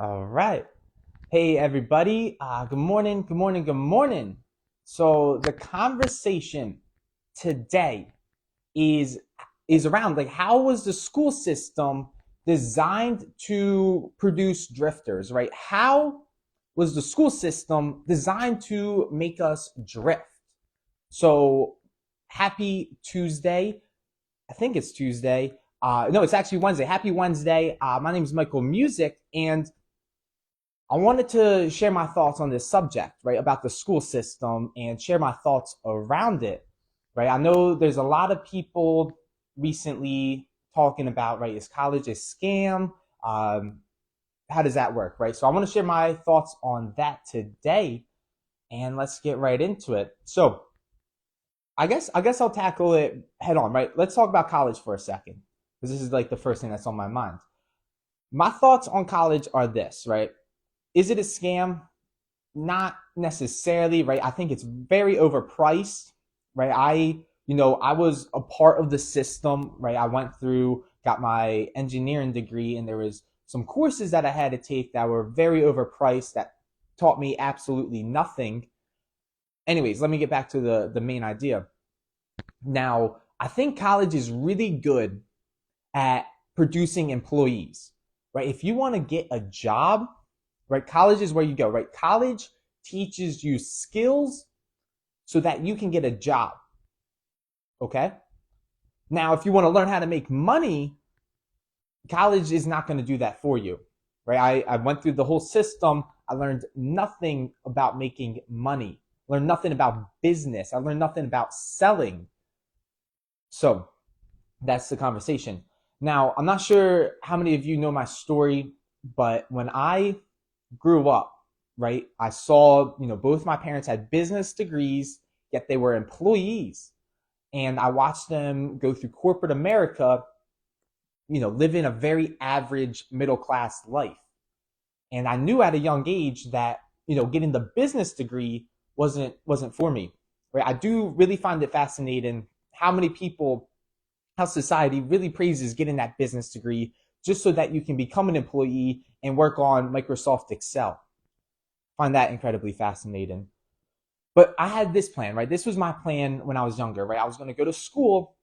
All right. Hey, everybody. Good morning. Good morning. Good morning. So the conversation today is is around like how was the school system designed to produce drifters, right? How was the school system designed to make us drift? So happy Tuesday. I think it's Tuesday. No, it's actually Wednesday. Happy Wednesday. My name is Michael Music, and I wanted to share my thoughts on this subject, right, about the school system and share my thoughts around it, right? I know there's a lot of people recently talking about, right, is college a scam? Um, how does that work, right? So I want to share my thoughts on that today, and let's get right into it. So I guess I'll tackle it head on, right? Let's talk about college for a second, because this is like the first thing that's on my mind. My thoughts on college are this, right? Is it a scam? Not necessarily, right? I think it's very overpriced, right? I was a part of the system, right? I went through, got my engineering degree, and there was some courses that I had to take that were very overpriced that taught me absolutely nothing. Anyways, let me get back to the main idea. Now, I think college is really good at producing employees, right? If you want to get a job, right, college is where you go, right? College teaches you skills so that you can get a job, okay? Now, if you want to learn how to make money, college is not going to do that for you, right? I went through the whole system. I learned nothing about making money, learned nothing about business. I learned nothing about selling. So that's the conversation. Now, I'm not sure how many of you know my story, but when I grew up, right, I saw, both my parents had business degrees, yet they were employees. And I watched them go through corporate America, living a very average middle class life. And I knew at a young age that, getting the business degree wasn't for me. Right? I do really find it fascinating how many people, how society really praises getting that business degree just so that you can become an employee and work on Microsoft Excel. Find that incredibly fascinating. But I had this plan, right? This was my plan when I was younger, right? I was going to go to school.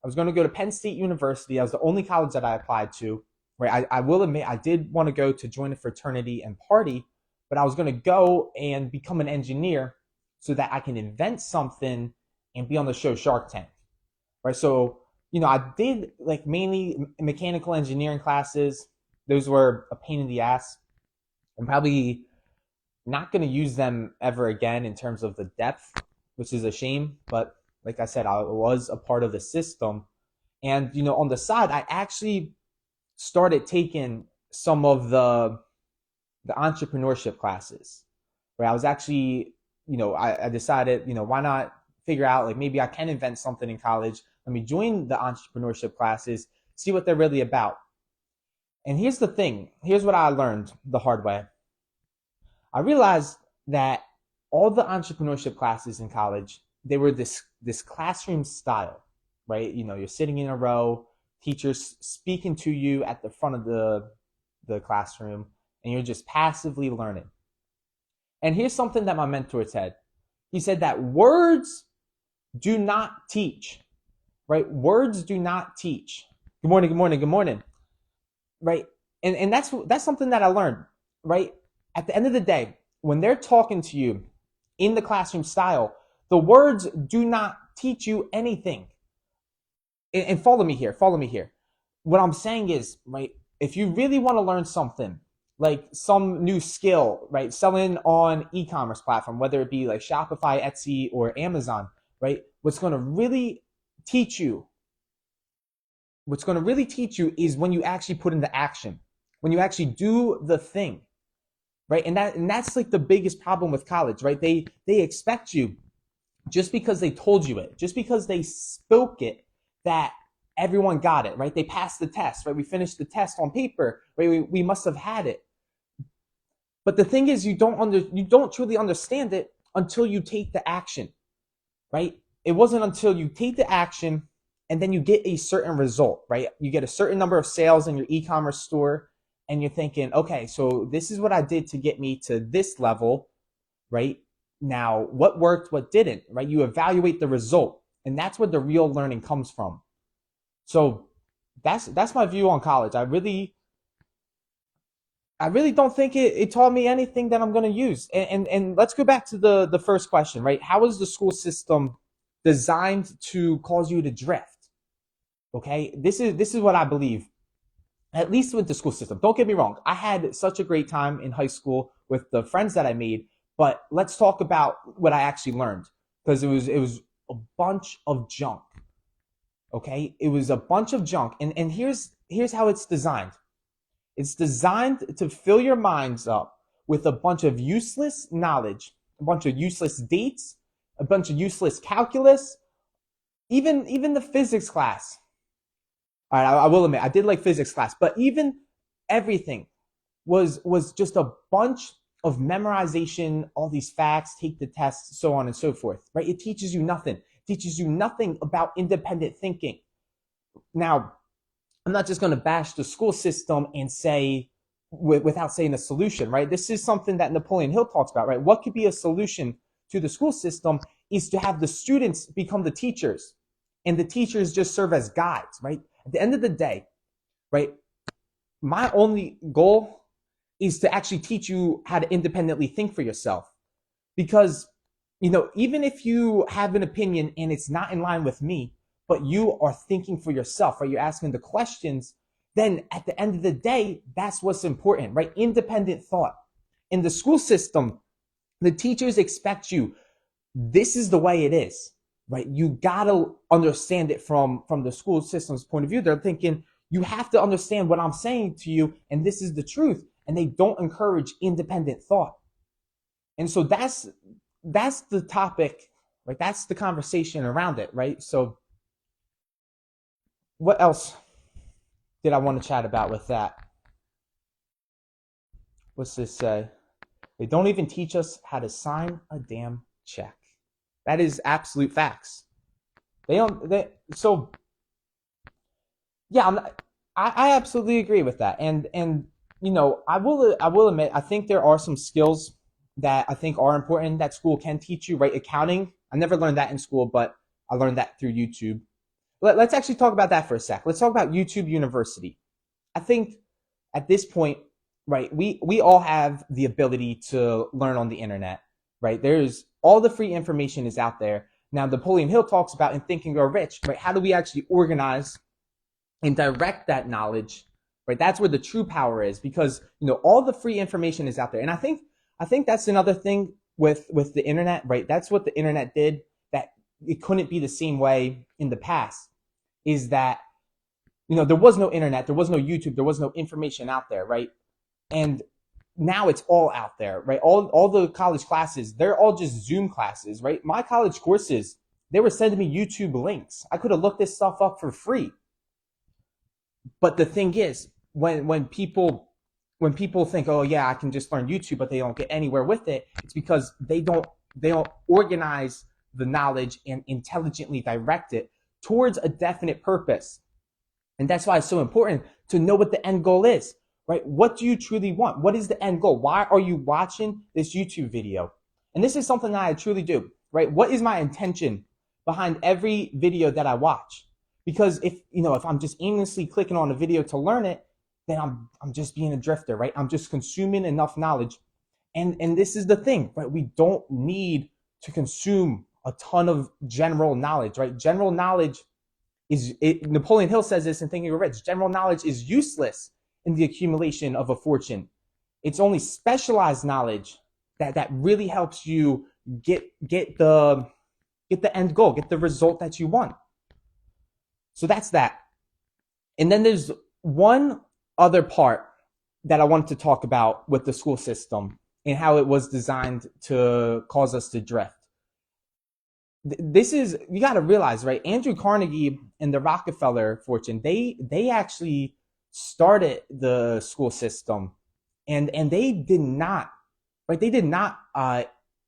I was going to go to Penn State University. I was the only college that I applied to, right? I will admit I did want to go to join a fraternity and party, but I was going to go and become an engineer so that I can invent something and be on the show Shark Tank, right? So, I did like mainly mechanical engineering classes. Those were a pain in the ass. I'm probably not going to use them ever again in terms of the depth, which is a shame. But like I said, I was a part of the system. And, on the side, I actually started taking some of the entrepreneurship classes, where I was actually, I decided, why not figure out like maybe I can invent something in college. Let me join the entrepreneurship classes, see what they're really about. And here's the thing. Here's what I learned the hard way. I realized that all the entrepreneurship classes in college, they were this classroom style, right? You're sitting in a row, teachers speaking to you at the front of the classroom, and you're just passively learning. And here's something that my mentor said. He said that words do not teach, right? Words do not teach. Good morning, good morning, good morning, right? And that's something that I learned, right? At the end of the day, when they're talking to you in the classroom style, the words do not teach you anything. And follow me here, follow me here. What I'm saying is, right, if you really want to learn something, like some new skill, right, selling on e-commerce platform, whether it be like Shopify, Etsy, or Amazon, right, teach you, what's going to really teach you is when you actually put into action, when you actually do the thing, right? And that's like the biggest problem with college, right? They expect you, just because they told you it, just because they spoke it, that everyone got it, right? They passed the test, right? We finished the test on paper, right? We must have had it. But the thing is, you don't truly understand it until you take the action, right? It wasn't until you take the action and then you get a certain result, right? You get a certain number of sales in your e-commerce store, and you're thinking, okay, so this is what I did to get me to this level, right? Now, what worked, what didn't, right? You evaluate the result, and that's where the real learning comes from. So that's my view on college. I really don't think it taught me anything that I'm going to use. And let's go back to the first question, right? How is the school system designed to cause you to drift? Okay, this is what I believe. At least with the school system. Don't get me wrong. I had such a great time in high school with the friends that I made. But let's talk about what I actually learned, because it was a bunch of junk. Okay, it was a bunch of junk, and here's how it's designed. It's designed to fill your minds up with a bunch of useless knowledge, a bunch of useless dates, a bunch of useless calculus, even the physics class. All right, I will admit I did like physics class, but even everything was just a bunch of memorization, all these facts, take the test, so on and so forth. Right? It teaches you nothing. It teaches you nothing about independent thinking. Now, I'm not just going to bash the school system and say, without saying a solution, right? This is something that Napoleon Hill talks about, right? What could be a solution to the school system is to have the students become the teachers, and the teachers just serve as guides, right? At the end of the day, right? My only goal is to actually teach you how to independently think for yourself. Because, even if you have an opinion and it's not in line with me, but you are thinking for yourself, right? You're asking the questions, then at the end of the day, that's what's important, right? Independent thought. In the school system, the teachers expect you, this is the way it is, right? You gotta understand it from the school system's point of view. They're thinking, you have to understand what I'm saying to you, and this is the truth. And they don't encourage independent thought. And so that's the topic, right? That's the conversation around it, right? So what else did I want to chat about with that? What's this say? They don't even teach us how to sign a damn check. That is absolute facts. They don't. So yeah, I absolutely agree with that. And I will admit, I think there are some skills that I think are important that school can teach you. Right, accounting. I never learned that in school, but I learned that through YouTube. Let's actually talk about that for a sec. Let's talk about YouTube University. I think at this point, right, we all have the ability to learn on the internet, right? There's all the free information is out there. Now, Napoleon Hill talks about in Think and Grow Rich, right? How do we actually organize and direct that knowledge, right? That's where the true power is, because all the free information is out there. And I think that's another thing with the internet, right? That's what the internet did, that it couldn't be the same way in the past, is that there was no internet, there was no YouTube, there was no information out there, right? And now it's all out there, right? All the college classes, they're all just Zoom classes, right? My college courses, they were sending me YouTube links. I could have looked this stuff up for free. But the thing is, when people think, oh yeah, I can just learn YouTube, but they don't get anywhere with it, it's because they don't organize the knowledge and intelligently direct it towards a definite purpose. And that's why it's so important to know what the end goal is, right? What do you truly want? What is the end goal? Why are you watching this YouTube video? And this is something that I truly do, right? What is my intention behind every video that I watch? Because if I'm just aimlessly clicking on a video to learn it, then I'm just being a drifter, right? I'm just consuming enough knowledge. And this is the thing, right? We don't need to consume a ton of general knowledge, right? General knowledge Napoleon Hill says this in Think and Grow Rich. General knowledge is useless in the accumulation of a fortune. It's only specialized knowledge that really helps you get the end goal, get the result that you want. So that's that. And then there's one other part that I wanted to talk about with the school system and how it was designed to cause us to drift. This is, you got to realize, right? Andrew Carnegie and the Rockefeller fortune, they actually started the school system, and they did not, right? They did not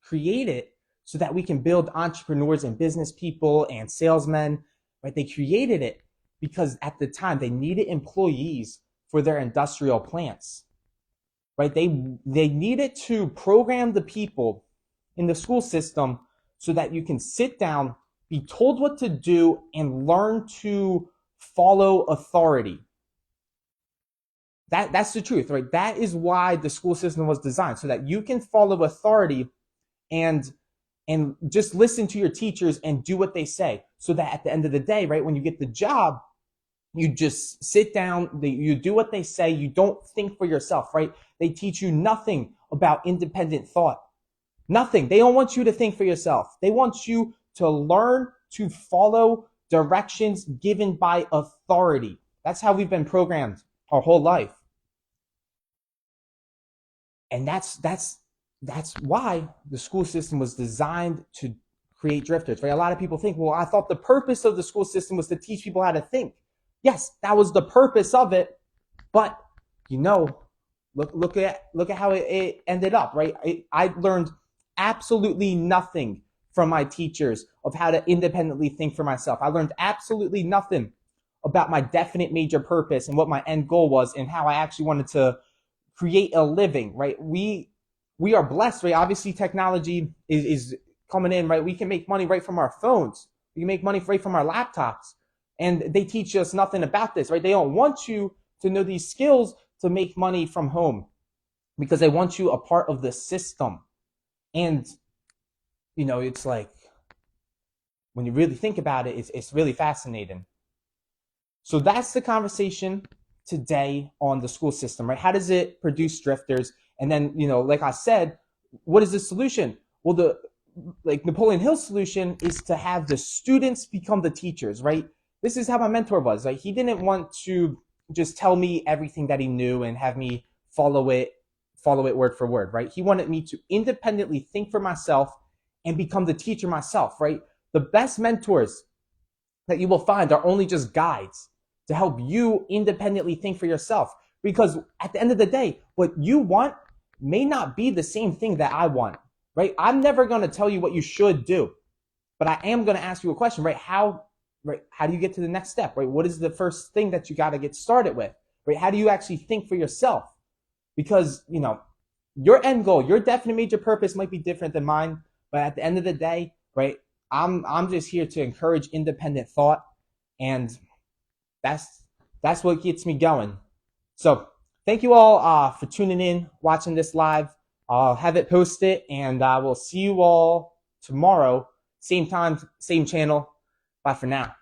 create it so that we can build entrepreneurs and business people and salesmen, right? They created it because at the time they needed employees for their industrial plants, right? They needed to program the people in the school system so that you can sit down, be told what to do, and learn to follow authority. That's the truth, right? That is why the school system was designed, so that you can follow authority and just listen to your teachers and do what they say, so that at the end of the day, right, when you get the job, you just sit down, you do what they say, you don't think for yourself, right? They teach you nothing about independent thought. Nothing. They don't want you to think for yourself. They want you to learn to follow directions given by authority. That's how we've been programmed our whole life. And that's why the school system was designed to create drifters, right? A lot of people think, well, I thought the purpose of the school system was to teach people how to think. Yes, that was the purpose of it, but look at how it ended up, right? I learned absolutely nothing from my teachers of how to independently think for myself. I learned absolutely nothing about my definite major purpose and what my end goal was and how I actually wanted to create a living, right? We are blessed, right? Obviously, technology is coming in, right? We can make money right from our phones. We can make money right from our laptops. And they teach us nothing about this, right? They don't want you to know these skills to make money from home because they want you a part of the system. And, it's like, when you really think about it, it's really fascinating. So that's the conversation today on the school system, right? How does it produce drifters? And then, like I said, what is the solution? Well, Napoleon Hill's solution is to have the students become the teachers, right? This is how my mentor was. Like, he didn't want to just tell me everything that he knew and have me follow it word for word, right? He wanted me to independently think for myself and become the teacher myself, right? The best mentors that you will find are only just guides to help you independently think for yourself. Because at the end of the day, what you want may not be the same thing that I want, right? I'm never going to tell you what you should do, but I am going to ask you a question, right? How do you get to the next step, right? What is the first thing that you got to get started with, right? How do you actually think for yourself? Because, your end goal, your definite major purpose might be different than mine, but at the end of the day, right, I'm just here to encourage independent thought, and that's what gets me going. So thank you all for tuning in, watching this live. I'll have it posted, and I will see you all tomorrow, same time, same channel. Bye for now.